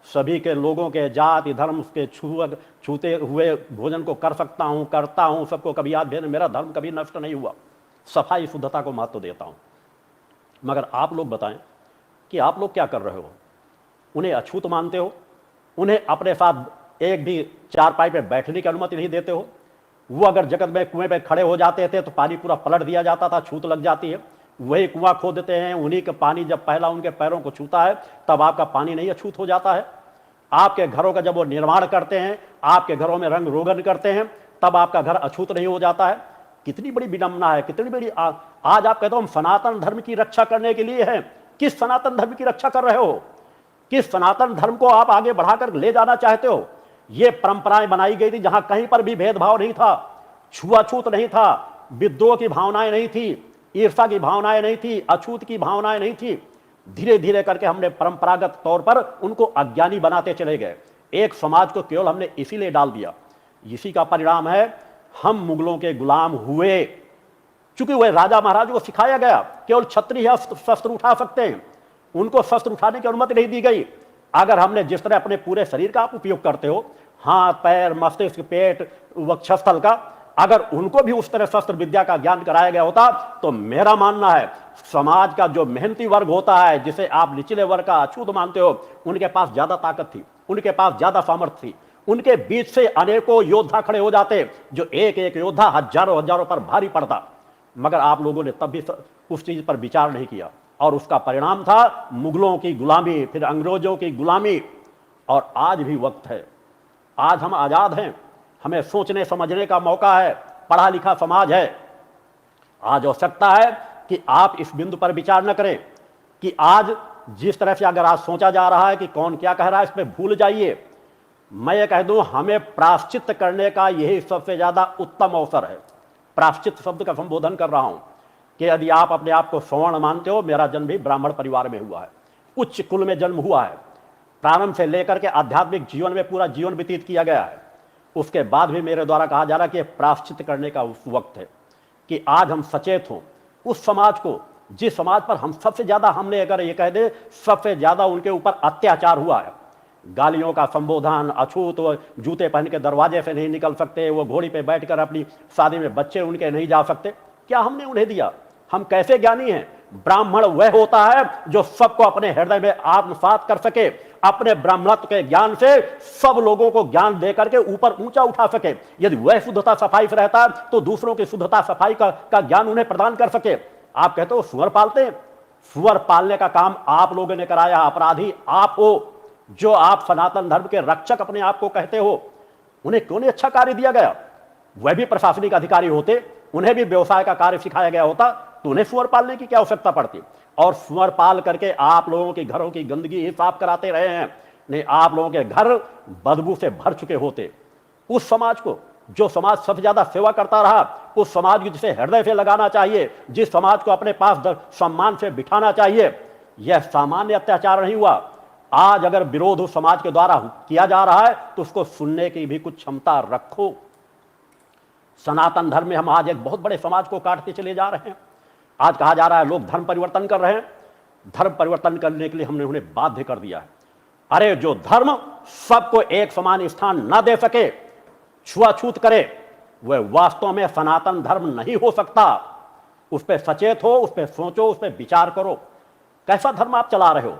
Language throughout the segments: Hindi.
सभी के लोगों के जाति धर्म के छूते हुए भोजन को कर सकता हूं, करता हूं, सबको कभी याद भेज, मेरा धर्म कभी नष्ट नहीं हुआ, सफाई शुद्धता को महत्व देता हूं। मगर आप लोग बताएं कि आप लोग क्या कर रहे हो? उन्हें अछूत मानते हो, उन्हें अपने साथ एक भी चारपाई पे बैठने की अनुमति नहीं देते हो। वो अगर जगत में कुएं पे खड़े हो जाते थे तो पानी पूरा पलट दिया जाता था, छूत लग जाती है। वही कुआं खो देते हैं, उन्हीं का पानी जब पहला उनके पैरों को छूता है तब आपका पानी नहीं अछूत हो जाता है। आपके घरों का जब वो निर्माण करते हैं, आपके घरों में रंग रोगन करते हैं, तब आपका घर अछूत नहीं हो जाता है। कितनी बड़ी विडंबना है, कितनी बड़ी आज आप कहते हो हम सनातन धर्म की रक्षा करने के लिए हैं। किस सनातन धर्म की रक्षा कर रहे हो? किस सनातन धर्म को आप आगे बढ़ाकर ले जाना चाहते हो? ये परंपराएं बनाई गई थी जहां कहीं पर भी भेदभाव नहीं था, छुआछूत नहीं था, विद्रोह की भावनाएं नहीं थी, ईर्षा की भावनाएं नहीं थी, अछूत की भावनाएं नहीं थी। धीरे धीरे करके हमने परंपरागत तौर पर उनको अज्ञानी बनाते चले गए। एक समाज को केवल हमने इसीलिए डाल दिया। इसी का परिणाम है हम मुगलों के गुलाम हुए। चूंकि वह राजा महाराज को सिखाया गया केवल क्षत्रिय शस्त्र उठा सकते हैं, उनको शस्त्र उठाने की अनुमति नहीं दी गई। अगर हमने जिस तरह अपने पूरे शरीर का आप उपयोग करते हो, हाथ पैर मस्तिष्क पेट वक्षस्थल का, अगर उनको भी उस तरह शस्त्र विद्या का ज्ञान कराया गया होता तो मेरा मानना है समाज का जो मेहनती वर्ग होता है, जिसे आप निचले वर्ग का अछूत मानते हो, उनके पास ज्यादा ताकत थी, उनके पास ज्यादा सामर्थ्य थी। उनके बीच से अनेकों योद्धा खड़े हो जाते, जो एक एक योद्धा हजारों हजारों पर भारी पड़ता। मगर आप लोगों ने तब भी उस चीज पर विचार नहीं किया, और उसका परिणाम था मुगलों की गुलामी, फिर अंग्रेजों की गुलामी। और आज भी वक्त है, आज हम आजाद हैं, हमें सोचने समझने का मौका है, पढ़ा लिखा समाज है। आज आवश्यकता है कि आप इस बिंदु पर विचार न करें कि आज जिस तरह से अगर आज सोचा जा रहा है कि कौन क्या कह रहा है, इस पर भूल जाइए। मैं ये कह दूं, हमें प्रायश्चित करने का यही सबसे ज्यादा उत्तम अवसर है। प्रायश्चित शब्द का संबोधन कर रहा हूं कि यदि आप अपने आप को सवर्ण मानते हो, मेरा जन्म भी ब्राह्मण परिवार में हुआ है, उच्च कुल में जन्म हुआ है, प्रारंभ से लेकर के आध्यात्मिक जीवन में पूरा जीवन व्यतीत किया गया है। उसके बाद भी मेरे द्वारा कहा जा रहा है कि प्रायश्चित करने का उस वक्त है कि आज हम सचेत हों उस समाज को, जिस समाज पर हम सबसे ज्यादा, हमने अगर ये कह दे सबसे ज्यादा उनके ऊपर अत्याचार हुआ है। गालियों का संबोधन, अछूत, वो जूते पहन के दरवाजे से नहीं निकल सकते, वो घोड़ी पे बैठकर अपनी शादी में बच्चे उनके नहीं जा सकते, क्या हमने उन्हें दिया? हम कैसे ज्ञानी हैं? ब्राह्मण वह होता है जो सबको अपने हृदय में आत्मसात कर सके, अपने ब्राह्मणत्व के ज्ञान से सब लोगों को ज्ञान देकर के ऊपर ऊंचा उठा सके। यदि वह शुद्धता सफाई से रहता है तो दूसरों की शुद्धता सफाई का ज्ञान उन्हें प्रदान कर सके। आप कहते हो सुअर पालते हैं, सुअर पालने का काम आप लोगों ने कराया, अपराधी आप हो। जो आप सनातन धर्म के रक्षक अपने आप को कहते हो, उन्हें क्यों नहीं अच्छा कार्य दिया गया? वह भी प्रशासनिक अधिकारी होते, उन्हें भी व्यवसाय का कार्य सिखाया गया होता, तो उन्हें सुअर पालने की क्या आवश्यकता पड़ती? और सुअर पाल करके आप लोगों के घरों की गंदगी ही साफ कराते रहे हैं। नहीं, आप लोगों के घर बदबू से भर चुके होते। उस समाज को, जो समाज सबसे ज्यादा सेवा करता रहा, उस समाज को जिसे हृदय से लगाना चाहिए, जिस समाज को अपने पास सम्मान से बिठाना चाहिए, यह सामान्य अत्याचार नहीं हुआ। आज अगर विरोध उस समाज के द्वारा किया जा रहा है तो उसको सुनने की भी कुछ क्षमता रखो। सनातन धर्म में हम आज एक बहुत बड़े समाज को काटते चले जा रहे हैं। आज कहा जा रहा है लोग धर्म परिवर्तन कर रहे हैं। धर्म परिवर्तन करने के लिए हमने उन्हें बाध्य कर दिया है। अरे जो धर्म सबको एक समान स्थान न दे सके, छुआछूत करे, वह वास्तव में सनातन धर्म नहीं हो सकता। उस पर सचेत हो, उस पर सोचो, उस पर विचार करो। कैसा धर्म आप चला रहे हो?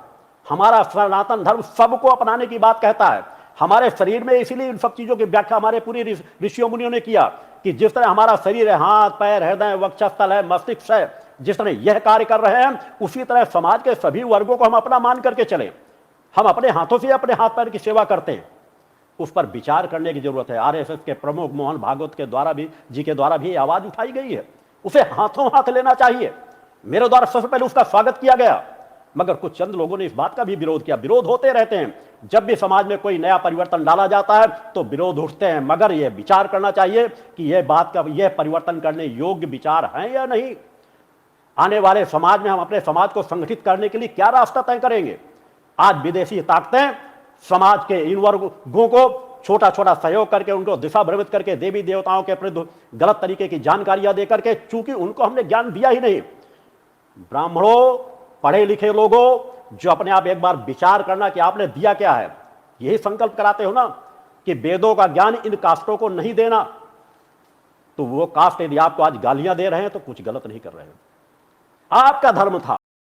हमारा सनातन धर्म सबको अपनाने की बात कहता है। हमारे शरीर में, इसीलिए इन सब चीजों की व्याख्या हमारे पूरी ऋषियों मुनियों ने किया कि जिस तरह हमारा शरीर है, हाथ पैर हृदय वक्षस्थल है मस्तिष्क है, जिस तरह यह कार्य कर रहे हैं, उसी तरह समाज के सभी वर्गों को हम अपना मान करके चले। हम अपने हाथों से अपने हाथ पैर की सेवा करते हैं, उस पर विचार करने की जरूरत है। आरएसएस के प्रमुख मोहन भागवत के द्वारा भी आवाज उठाई गई है, उसे हाथों हाथ लेना चाहिए। मेरे द्वारा सबसे पहले उसका स्वागत किया गया, मगर कुछ चंद लोगों ने इस बात का भी विरोध किया। विरोध होते रहते हैं, जब भी समाज में कोई नया परिवर्तन डाला जाता है तो विरोध उठते हैं, मगर यह विचार करना चाहिए कि यह परिवर्तन करने योग्य विचार है या नहीं। आने वाले समाज में हम अपने समाज को संगठित करने के लिए क्या रास्ता तय करेंगे? आज विदेशी ताकतें समाज के इन वर्गों को छोटा छोटा सहयोग करके, उनको दिशा भ्रमित करके, देवी देवताओं के प्रति गलत तरीके की जानकारियां देकर के, चूंकि उनको हमने ज्ञान दिया ही नहीं। ब्राह्मणों, पढ़े लिखे लोगों, जो अपने आप एक बार विचार करना कि आपने दिया क्या है। यही संकल्प कराते हो ना कि वेदों का ज्ञान इन कास्टों को नहीं देना, तो वो कास्ट यदि आपको आज गालियां दे रहे हैं तो कुछ गलत नहीं कर रहे हो। आपका धर्म था